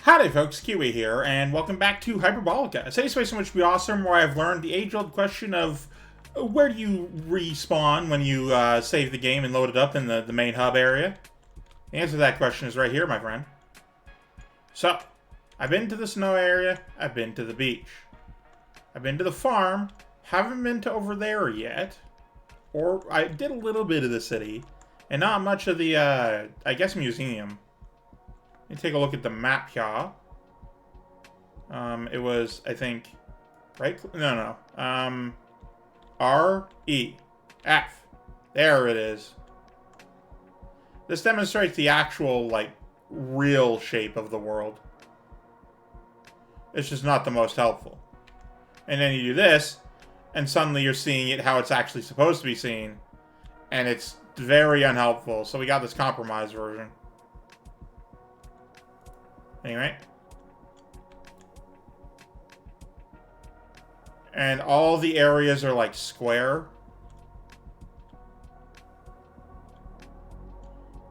Howdy folks, Keywii here, and welcome back to Hyperbolica, a safe space in which we awesome, where I've learned the age-old question of where do you respawn when you save the game and load it up in the main hub area? The answer to that question is right here, my friend. So, I've been to the snow area, I've been to the beach. I've been to the farm, haven't been to over there yet. Or, I did a little bit of the city, and not much of the, I guess, museum. Let me take a look at the map here. It was, I think, right? No. R, E, F. There it is. This demonstrates the actual, like, real shape of the world. It's just not the most helpful. And then you do this, and suddenly you're seeing it how it's actually supposed to be seen. And it's very unhelpful. So we got this compromise version. Anyway. And all the areas are like square.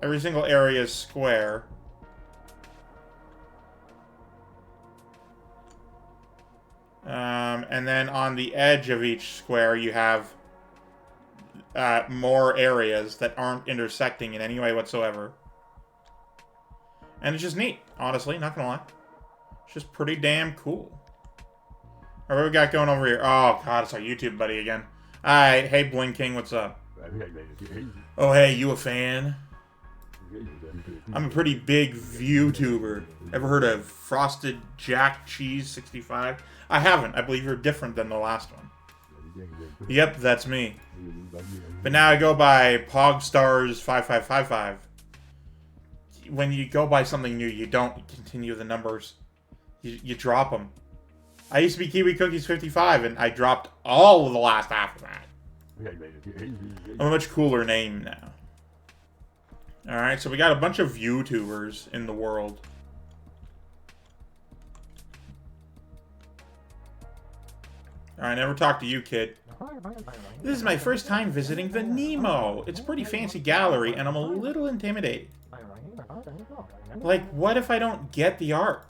Every single area is square. And then on the edge of each square you have more areas that aren't intersecting in any way whatsoever. And it's just neat, honestly, not gonna lie. It's just pretty damn cool. Alright, what we got going over here? Oh, God, it's our YouTube buddy again. Alright, hey, Blinking, what's up? Oh, hey, you a fan? I'm a pretty big ViewTuber. Ever heard of Frosted Jack Cheese 65? I haven't. I believe you're different than the last one. Yep, that's me. But now I go by PogStars5555. When you go by something new, you don't continue the numbers. You drop them. I used to be Kiwi Cookies 55, and I dropped all of the last half of that. I'm a much cooler name now. Alright, so we got a bunch of YouTubers in the world. Alright, never talked to you, kid. This is my first time visiting the Nemo. It's a pretty fancy gallery, and I'm a little intimidated. Like, what if I don't get the art?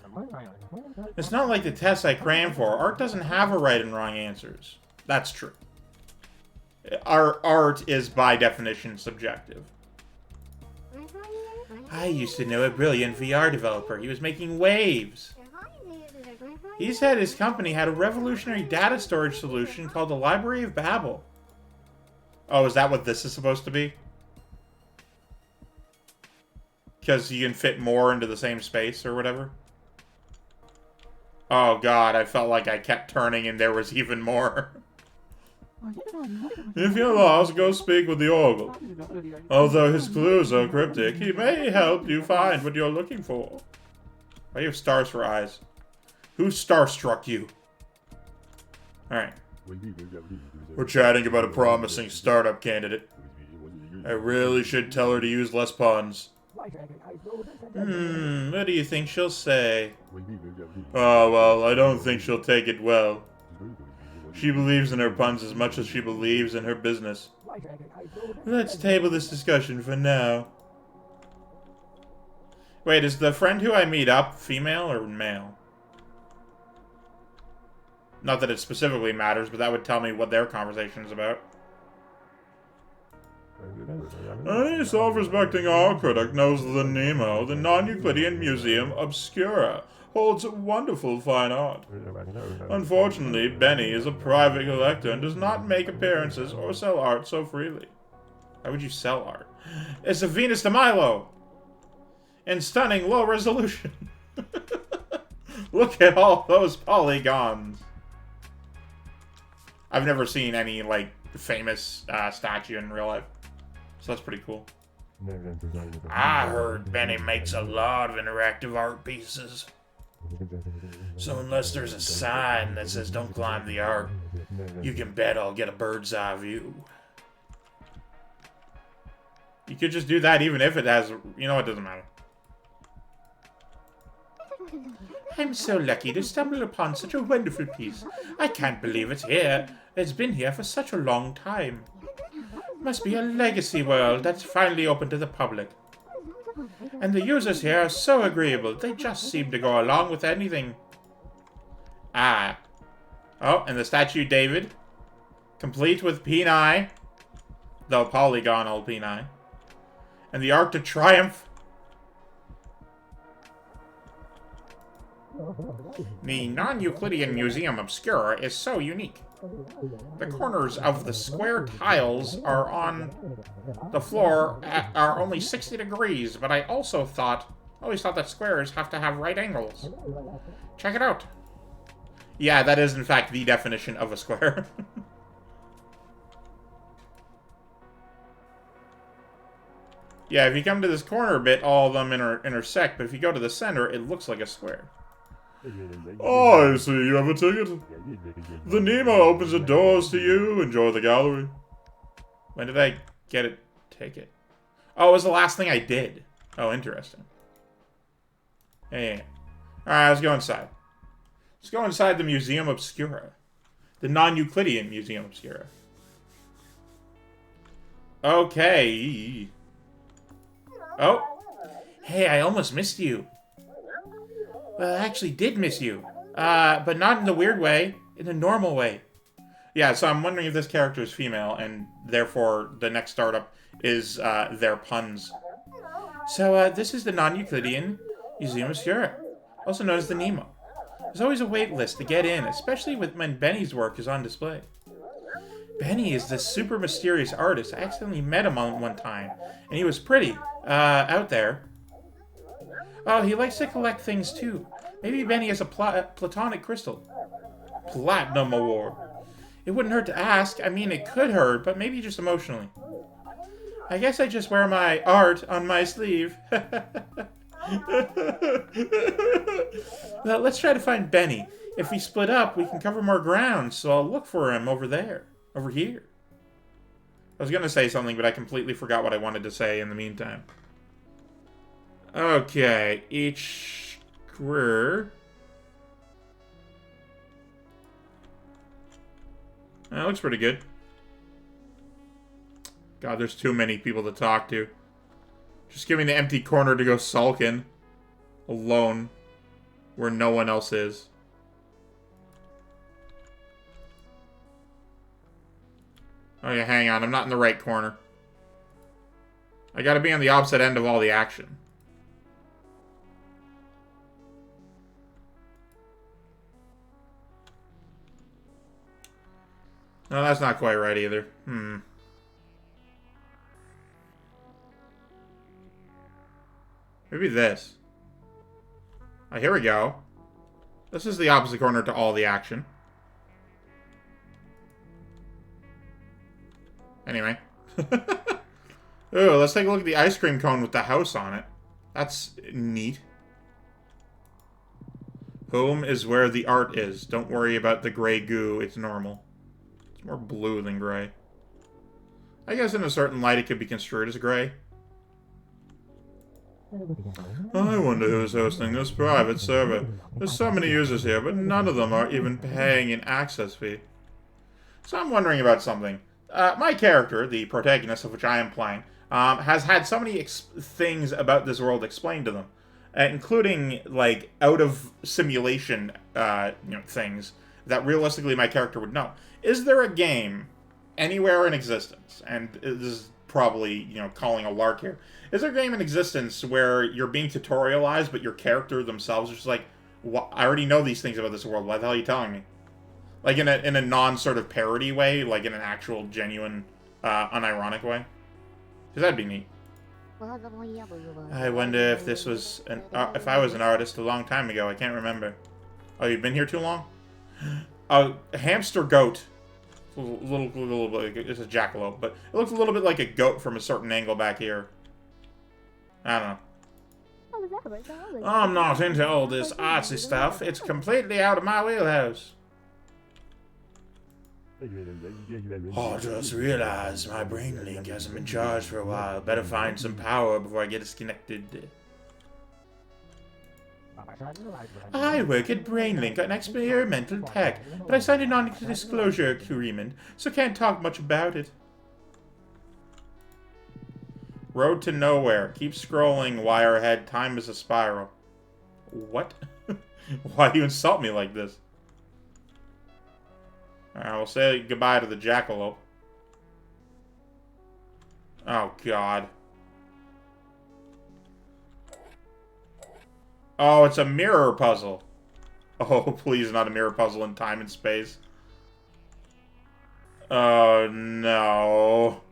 It's not like the tests I cram for. Art doesn't have a right and wrong answers. That's true. Our art is, by definition, subjective. I used to know a brilliant VR developer. He was making waves. He said his company had a revolutionary data storage solution called the Library of Babel. Oh, is that what this is supposed to be? Because you can fit more into the same space or whatever? Oh god, I felt like I kept turning and there was even more. If you're lost, go speak with the Oracle. Although his clues are cryptic, he may help you find what you're looking for. Why do you have stars for eyes? Who starstruck you? Alright. We're chatting about a promising startup candidate. I really should tell her to use less puns. What do you think she'll say? Oh, well, I don't think she'll take it well. She believes in her puns as much as she believes in her business. Let's table this discussion for now. Wait, is the friend who I meet up female or male? Not that it specifically matters, but that would tell me what their conversation is about. Any self-respecting art critic knows the Nemo, the non-euclidian museum obscura, holds wonderful fine art. Unfortunately, Benny is a private collector and does not make appearances or sell art so freely. Why would you sell art? It's a Venus de Milo! In stunning low resolution. Look at all those polygons. I've never seen any, like, famous statue in real life. So that's pretty cool. I heard Benny makes a lot of interactive art pieces. So unless there's a sign that says don't climb the art, you can bet I'll get a bird's eye view. You could just do that even if it has, you know, it doesn't matter. I'm so lucky to stumble upon such a wonderful piece. I can't believe it's here. It's been here for such a long time. Must be a legacy world that's finally open to the public. And the users here are so agreeable. They just seem to go along with anything. Ah. Oh, and the statue David. Complete with peni. Though polygonal peni. And the Arc to Triumph. The non-Euclidean Museum Obscura is so unique. The corners of the square tiles are on the floor are only 60 degrees, but I always thought that squares have to have right angles. Check it out. Yeah, that is in fact the definition of a square. Yeah, if you come to this corner bit, all of them intersect, but if you go to the center, it looks like a square. Oh, I see you have a ticket. The Nemo opens the doors to you. Enjoy the gallery. When did I get a ticket? Oh, it was the last thing I did. Oh, interesting. Yeah. Alright, let's go inside. Let's go inside the Museum Obscura. The non-Euclidean Museum Obscura. Okay. Oh. Hey, I almost missed you. Well, I actually did miss you. But not in the weird way. In the normal way. Yeah, so I'm wondering if this character is female, and therefore the next startup is their puns. So, this is the non-Euclidean Museum Obscura, also known as the Nemo. There's always a wait list to get in, especially when Benny's work is on display. Benny is this super mysterious artist. I accidentally met him on one time, and he was pretty, out there. Oh, he likes to collect things too. Maybe Benny has a platonic crystal. Platinum award. It wouldn't hurt to ask. I mean, it could hurt, but maybe just emotionally. I guess I just wear my art on my sleeve. Well, let's try to find Benny. If we split up, we can cover more ground, so I'll look for him over there. Over here. I was going to say something, but I completely forgot what I wanted to say in the meantime. Okay, each square. That looks pretty good. God, there's too many people to talk to. Just give me the empty corner to go sulk in. Alone. Where no one else is. Oh yeah, hang on. I'm not in the right corner. I gotta be on the opposite end of all the action. No, that's not quite right either. Maybe this. Oh, here we go. This is the opposite corner to all the action. Anyway. Ooh, let's take a look at the ice cream cone with the house on it. That's neat. Home is where the art is. Don't worry about the gray goo. It's normal. It's more blue than gray. I guess in a certain light it could be construed as gray. I wonder who's hosting this private server. There's so many users here, but none of them are even paying an access fee. So I'm wondering about something. My character, the protagonist of which I am playing, has had so many things about this world explained to them, including like out of simulation, things that realistically my character would know. Is there a game anywhere in existence? And this is probably calling a lark here. Is there a game in existence where you're being tutorialized, but your character themselves are just like, I already know these things about this world. Why the hell are you telling me? Like in a non sort of parody way, like in an actual genuine, unironic way. Because that'd be neat. I wonder if this was if I was an artist a long time ago. I can't remember. Oh, you've been here too long? A hamster goat. Little bit. It's a jackalope, but it looks a little bit like a goat from a certain angle back here. I don't know. I'm not into all this artsy stuff. It's completely out of my wheelhouse. I just realized my brain link hasn't been charged for a while. Better find some power before I get disconnected. I work at BrainLink, an experimental tech, but I signed a non-disclosure agreement, so can't talk much about it. Road to nowhere. Keep scrolling, wire ahead. Time is a spiral. What? Why do you insult me like this? Alright, we'll say goodbye to the jackalope. Oh, God. Oh, it's a mirror puzzle. Oh, please, not a mirror puzzle in time and space. Oh, no.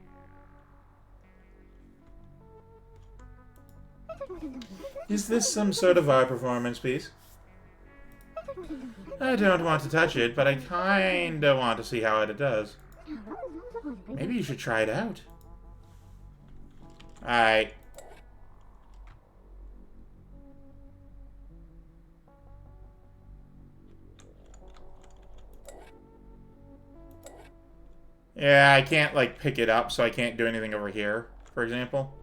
Is this some sort of art performance piece? I don't want to touch it, but I kinda want to see how it does. Maybe you should try it out. Alright. Yeah, I can't, like, pick it up, so I can't do anything over here, for example.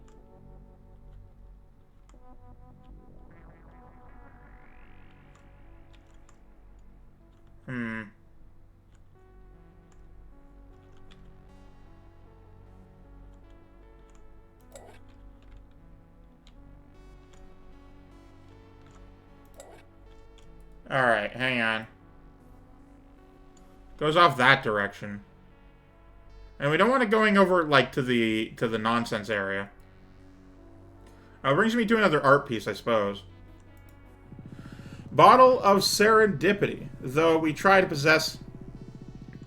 Alright, hang on. Goes off that direction. And we don't want it going over, like, to the nonsense area. Brings me to another art piece, I suppose. Bottle of Serendipity. Though we try to possess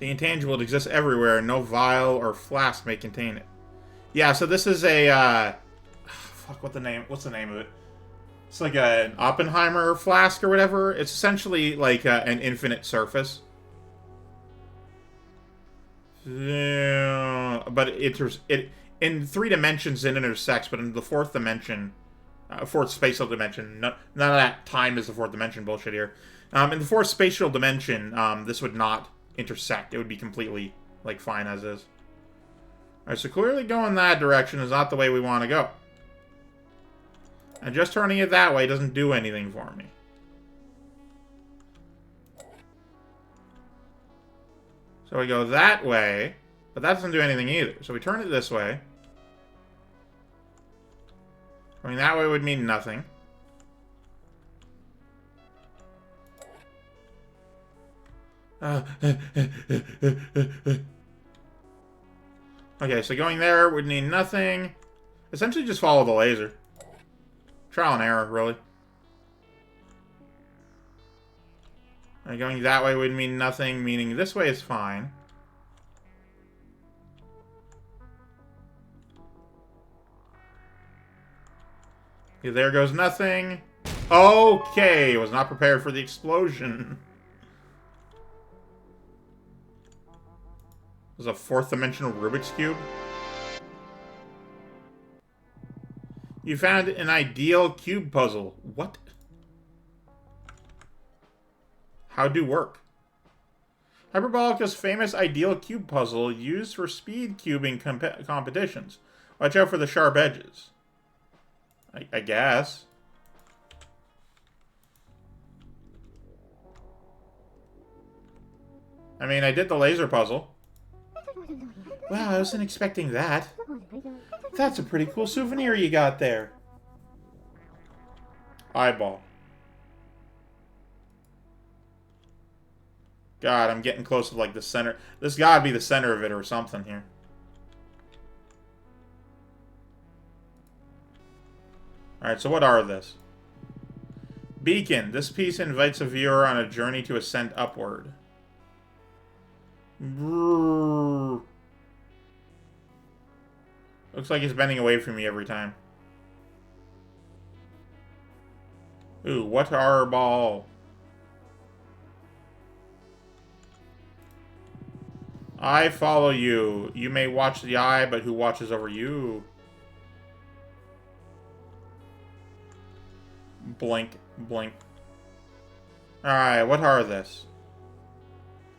the intangible, it exists everywhere. No vial or flask may contain it. Yeah, so this is a, fuck, what's the name of it? It's like an Oppenheimer flask or whatever. It's essentially like an infinite surface. But it in 3 dimensions it intersects, but in the 4th dimension, 4th spatial dimension, none of that time is the 4th dimension bullshit here. In the 4th spatial dimension, this would not intersect. It would be completely, like, fine as is. Alright, so clearly going that direction is not the way we want to go. And just turning it that way doesn't do anything for me. So we go that way, but that doesn't do anything either. So we turn it this way. Going that way would mean nothing. Okay, so going there would mean nothing. Essentially just follow the laser. Trial and error, really. And going that way would mean nothing, meaning this way is fine. Okay, there goes nothing. Okay, was not prepared for the explosion. This is a 4th dimensional Rubik's Cube. You found an ideal cube puzzle. What? How do work? Hyperbolica's famous ideal cube puzzle used for speed cubing competitions. Watch out for the sharp edges. I guess. I mean, I did the laser puzzle. Wow, I wasn't expecting that. That's a pretty cool souvenir you got there. Eyeball. God, I'm getting close to, like, the center. This gotta be the center of it or something here. Alright, so what are this? Beacon. This piece invites a viewer on a journey to ascend upward. Brrr. Looks like he's bending away from me every time. Ooh, what are ball? I follow you. You may watch the eye, but who watches over you? Blink, blink. Alright, what are this?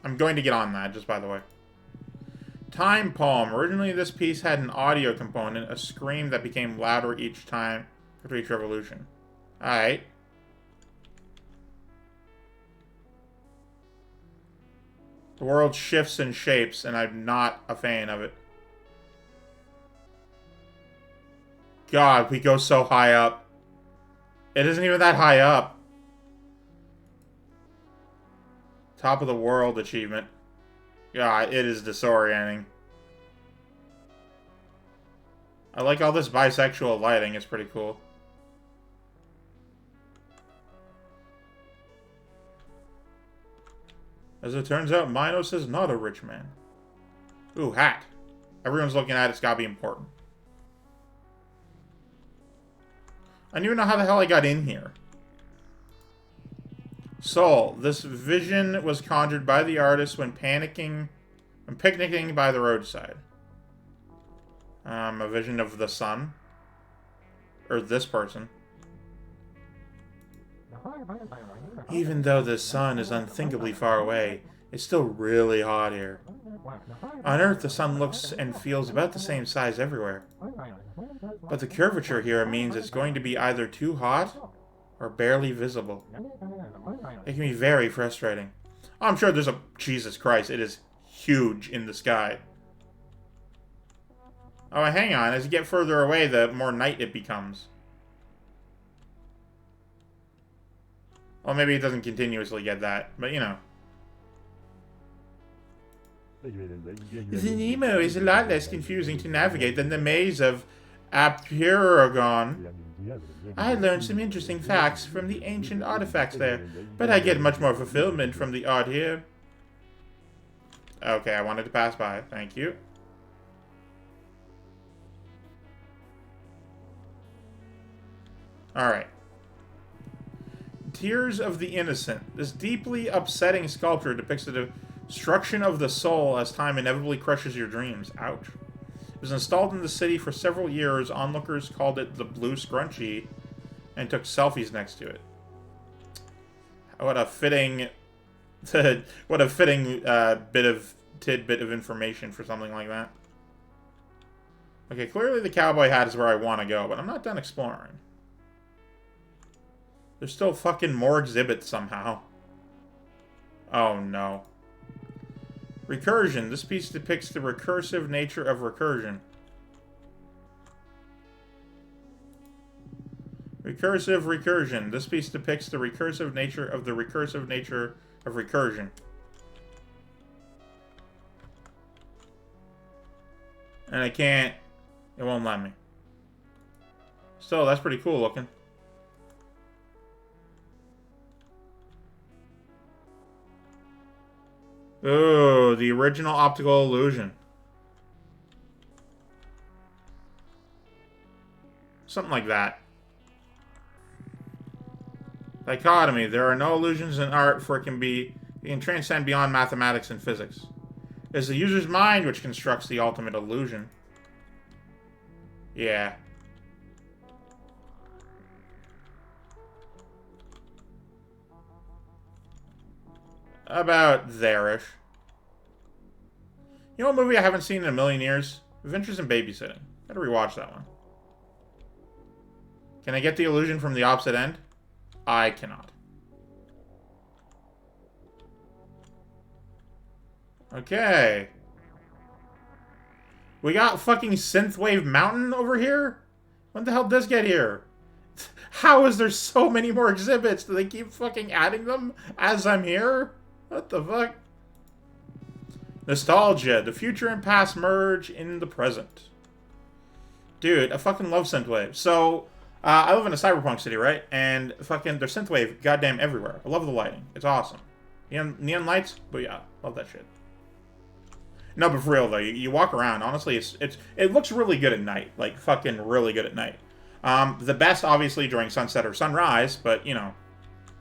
I'm going to get on that, just by the way. Time Palm. Originally, this piece had an audio component, a scream that became louder each time after each revolution. Alright. The world shifts and shapes, and I'm not a fan of it. God, we go so high up. It isn't even that high up. Top of the world achievement. God, it is disorienting. I like all this bisexual lighting. It's pretty cool. As it turns out, Minos is not a rich man. Ooh, hat. Everyone's looking at it. It's gotta be important. I don't even know how the hell I got in here. Soul. This vision was conjured by the artist when picnicking by the roadside. A vision of the sun. Or this person. Even though the sun is unthinkably far away, it's still really hot here. On Earth, the sun looks and feels about the same size everywhere. But the curvature here means it's going to be either too hot or barely visible. It can be very frustrating. I'm sure there's a... Jesus Christ, it is huge in the sky. Oh, hang on. As you get further away, the more night it becomes. Well, maybe it doesn't continuously get that, but you know. The Nemo is a lot less confusing to navigate than the maze of Apeirogon. I learned some interesting facts from the ancient artifacts there, but I get much more fulfillment from the art here. Okay, I wanted to pass by. Thank you. Alright. Tears of the Innocent. This deeply upsetting sculpture depicts the destruction of the soul as time inevitably crushes your dreams. Ouch. It was installed in the city for several years. Onlookers called it the Blue Scrunchie and took selfies next to it. What a fitting... what a fitting tidbit of information for something like that. Okay, clearly the cowboy hat is where I want to go, but I'm not done exploring. There's still fucking more exhibits somehow. Oh no. Recursion. This piece depicts the recursive nature of recursion. Recursion. This piece depicts the recursive nature of the recursive nature of recursion. And I can't... It won't let me. Still, that's pretty cool looking. Ooh, the original optical illusion. Something like that. Dichotomy. There are no illusions in art, for it can transcend beyond mathematics and physics. It is the user's mind which constructs the ultimate illusion. Yeah. About there-ish. You know what movie I haven't seen in a million years? Adventures in Babysitting. Gotta rewatch that one. Can I get the illusion from the opposite end? I cannot. Okay. We got fucking Synthwave Mountain over here? When the hell did this get here? How is there so many more exhibits? Do they keep fucking adding them as I'm here? What the fuck? Nostalgia. The future and past merge in the present. Dude, I fucking love Synthwave. So, I live in a cyberpunk city, right? And fucking, there's Synthwave goddamn everywhere. I love the lighting. It's awesome. Neon lights? But yeah, love that shit. No, but for real though, you walk around, honestly, it looks really good at night. Like, fucking really good at night. The best, obviously, during sunset or sunrise, but, you know,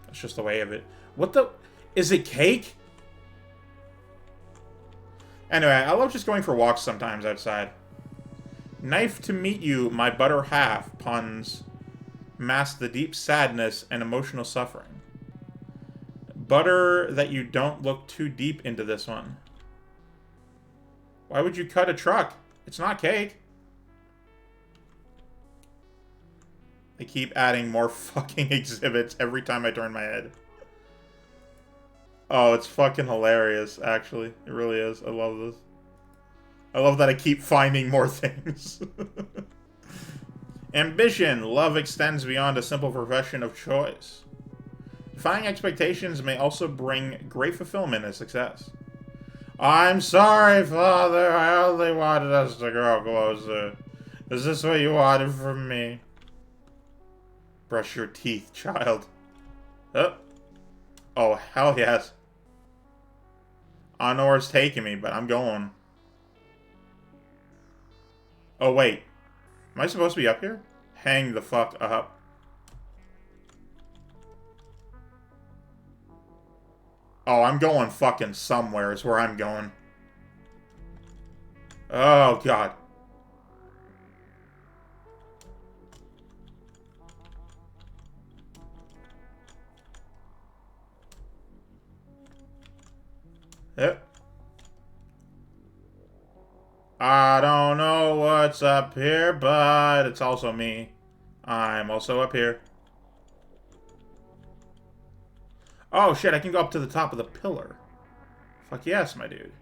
that's just the way of it. What the... Is it cake? Anyway, I love just going for walks sometimes outside. Knife to meet you, my butter half, puns mask the deep sadness and emotional suffering. Butter that you don't look too deep into this one. Why would you cut a truck? It's not cake. They keep adding more fucking exhibits every time I turn my head. Oh, it's fucking hilarious, actually. It really is. I love this. I love that I keep finding more things. Ambition. Love extends beyond a simple profession of choice. Defying expectations may also bring great fulfillment and success. I'm sorry, Father. I only wanted us to grow closer. Is this what you wanted from me? Brush your teeth, child. Oh, hell yes. I don't know where it's taking me, but I'm going. Oh, wait. Am I supposed to be up here? Hang the fuck up. Oh, I'm going fucking somewhere is where I'm going. Oh, God. Yep. I don't know what's up here, but it's also me. I'm also up here. Oh, shit, I can go up to the top of the pillar. Fuck yes, my dude.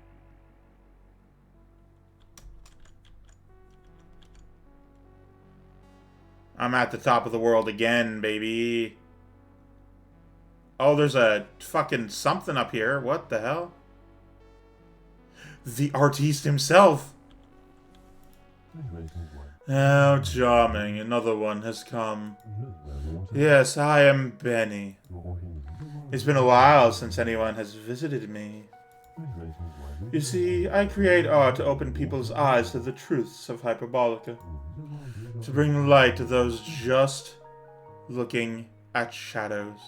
I'm at the top of the world again, baby. Oh, there's a fucking something up here. What the hell? The artiste himself. How charming. Another one has come. Yes, I am Benny. It's been a while since anyone has visited me. You see, I create art to open people's eyes to the truths of Hyperbolica. To bring light to those just looking at shadows.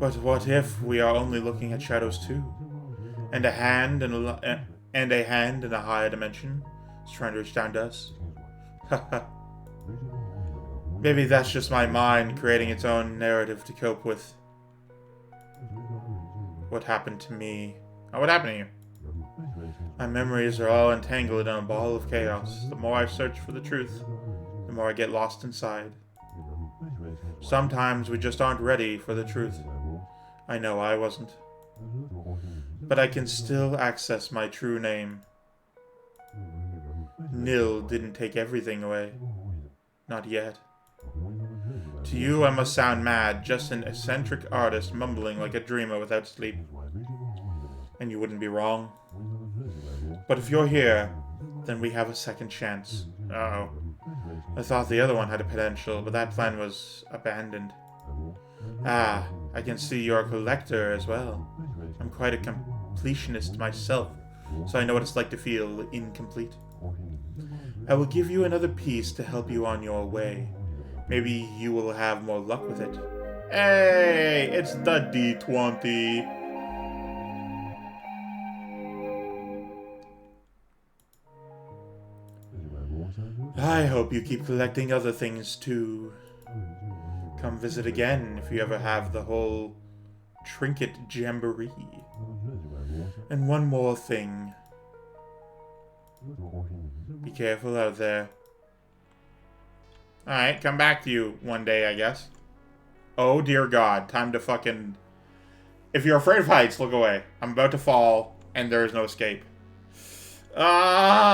But what if we are only looking at shadows too? And a hand in a higher dimension is trying to reach down to us? Maybe that's just my mind creating its own narrative to cope with what happened to me. Oh, what happened to you? My memories are all entangled in a ball of chaos. The more I search for the truth, the more I get lost inside. Sometimes we just aren't ready for the truth. I know I wasn't. But I can still access my true name. Nil didn't take everything away. Not yet. To you I must sound mad, just an eccentric artist mumbling like a dreamer without sleep. And you wouldn't be wrong. But if you're here, then we have a second chance. Uh-oh. I thought the other one had a potential, but that plan was abandoned. Ah, I can see you're a collector as well. I'm quite a completionist myself, so I know what it's like to feel incomplete. I will give you another piece to help you on your way. Maybe you will have more luck with it. Hey, it's the D20. I hope you keep collecting other things too. Come visit again if you ever have the whole trinket jamboree. And one more thing. Be careful out there. Alright, come back to you one day, I guess. Oh dear God, time to fucking... If you're afraid of heights, look away. I'm about to fall, and there is no escape. Ah!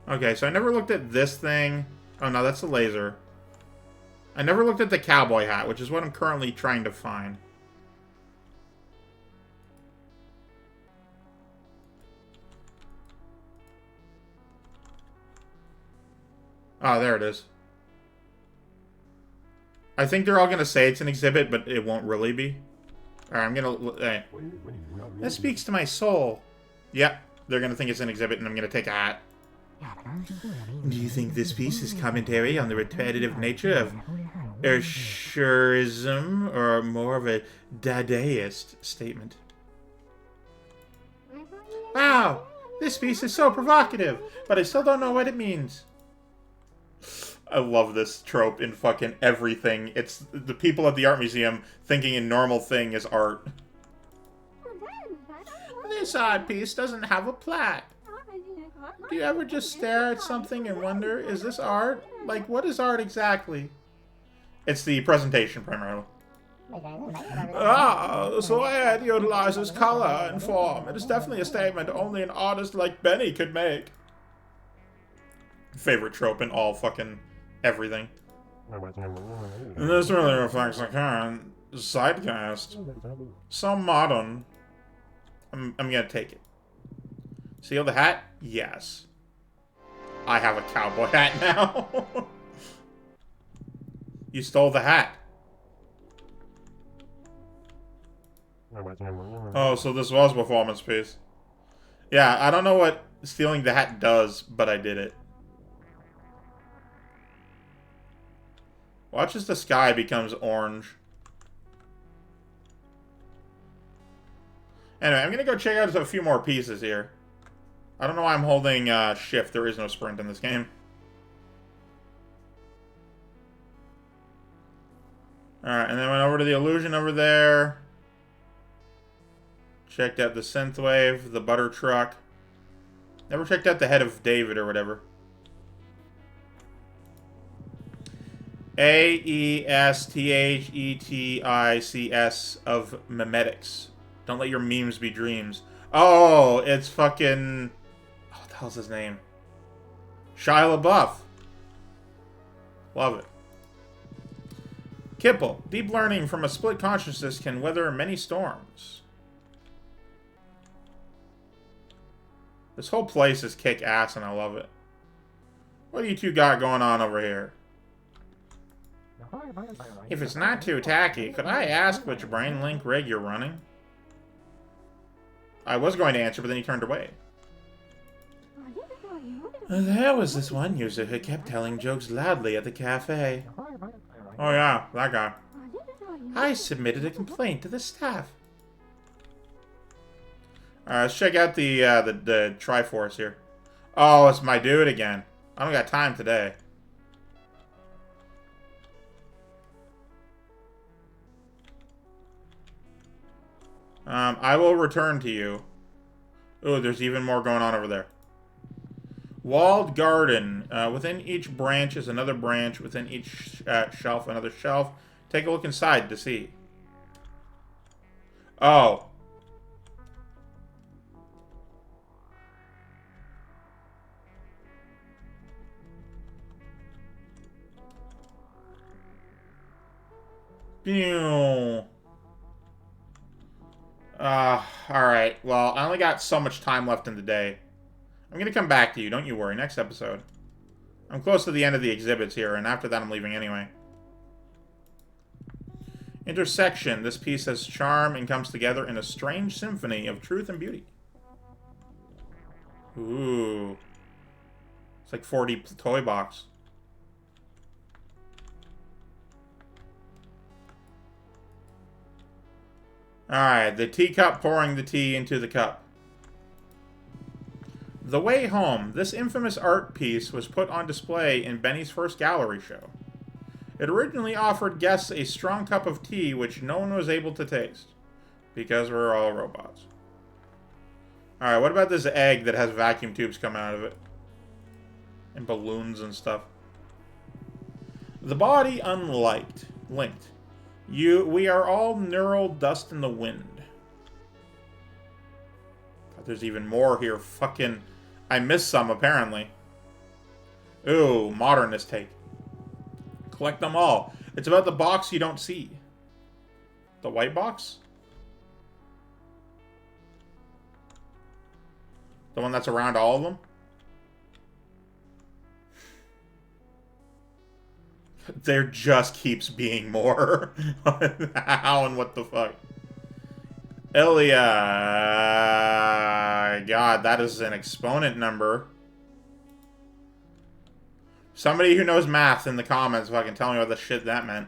Okay, so I never looked at this thing. Oh no, that's a laser. I never looked at the cowboy hat, which is what I'm currently trying to find. Oh, there it is. I think they're all going to say it's an exhibit, but it won't really be. Alright, I'm going to... That speaks to my soul. Yep, they're going to think it's an exhibit, and I'm going to take a hat. Do you think this piece is commentary on the repetitive nature of Escherism, or more of a Dadaist statement? Wow, this piece is so provocative, but I still don't know what it means. I love this trope in fucking everything. It's the people at the art museum thinking a normal thing is art. This art piece doesn't have a plot. Do you ever just stare at something and wonder, is this art? Like, what is art exactly? It's the presentation, primarily. So Ed utilizes color and form. It is definitely a statement only an artist like Benny could make. Favorite trope in all fucking everything. And this really reflects the current zeitgeist. So modern. I'm gonna take it. Steal the hat? Yes. I have a cowboy hat now. You stole the hat. Oh, so this was a performance piece. Yeah, I don't know what stealing the hat does, but I did it. Watch as the sky becomes orange. Anyway, I'm gonna go check out a few more pieces here. I don't know why I'm holding shift. There is no sprint in this game. Alright, and then went over to the illusion over there. Checked out the synthwave, the butter truck. Never checked out the head of David or whatever. AESTHETICS of memetics. Don't let your memes be dreams. Oh, it's fucking... what the hell's his name? Shia LaBeouf. Love it. Kipple. Deep learning from a split consciousness can weather many storms. This whole place is kick-ass and I love it. What do you two got going on over here? If it's not too tacky, could I ask which brain link rig you're running? I was going to answer, but then he turned away. There was this one user who kept telling jokes loudly at the cafe. Oh yeah, that guy. I submitted a complaint to the staff. Alright, let's check out the Triforce here. Oh, it's my dude again. I don't got time today. I will return to you. Ooh, there's even more going on over there. Walled garden. Within each branch is another branch. Within each shelf, another shelf. Take a look inside to see. Oh. Pew. Alright. Well, I only got so much time left in the day. I'm gonna come back to you, don't you worry. Next episode. I'm close to the end of the exhibits here, and after that I'm leaving anyway. Intersection. This piece has charm and comes together in a strange symphony of truth and beauty. Ooh. It's like 4D toy box. Alright, the teacup pouring the tea into the cup. The Way Home. This infamous art piece was put on display in Benny's first gallery show. It originally offered guests a strong cup of tea which no one was able to taste. Because we're all robots. Alright, what about this egg that has vacuum tubes coming out of it? And balloons and stuff. The body unliked. Linked. We are all neural dust in the wind. God, there's even more here. Fucking... I missed some, apparently. Ooh, modernist take. Collect them all. It's about the box you don't see. The white box? The one that's around all of them? There just keeps being more. How and what the fuck? Ilya. God, that is an exponent number. Somebody who knows math in the comments fucking tell me what the shit that meant.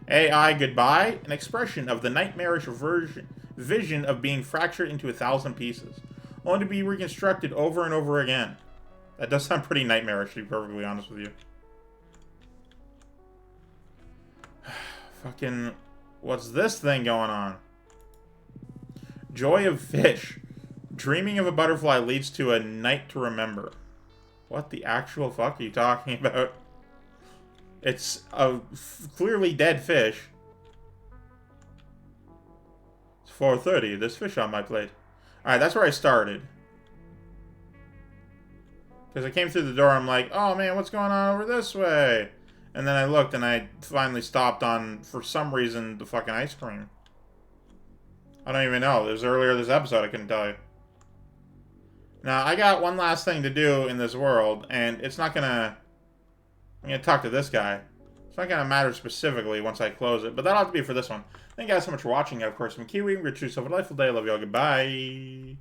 AI goodbye. An expression of the nightmarish vision of being fractured into 1,000 pieces. Only to be reconstructed over and over again. That does sound pretty nightmarish, to be perfectly honest with you. Fucking... What's this thing going on? Joy of fish. Dreaming of a butterfly leads to a night to remember. What the actual fuck are you talking about? It's a clearly dead fish. 4:30. There's fish on my plate. Alright, that's where I started. Because I came through the door, I'm like, oh man, what's going on over this way? And then I looked and I finally stopped on, for some reason, the fucking ice cream. I don't even know. It was earlier this episode, I couldn't tell you. Now, I got one last thing to do in this world, and it's not gonna... I'm gonna talk to this guy. It's not gonna matter specifically once I close it, but that'll have to be for this one. Thank you guys so much for watching. Of course, I'm Keywii. Wish yourself a delightful day. Love you all. Goodbye.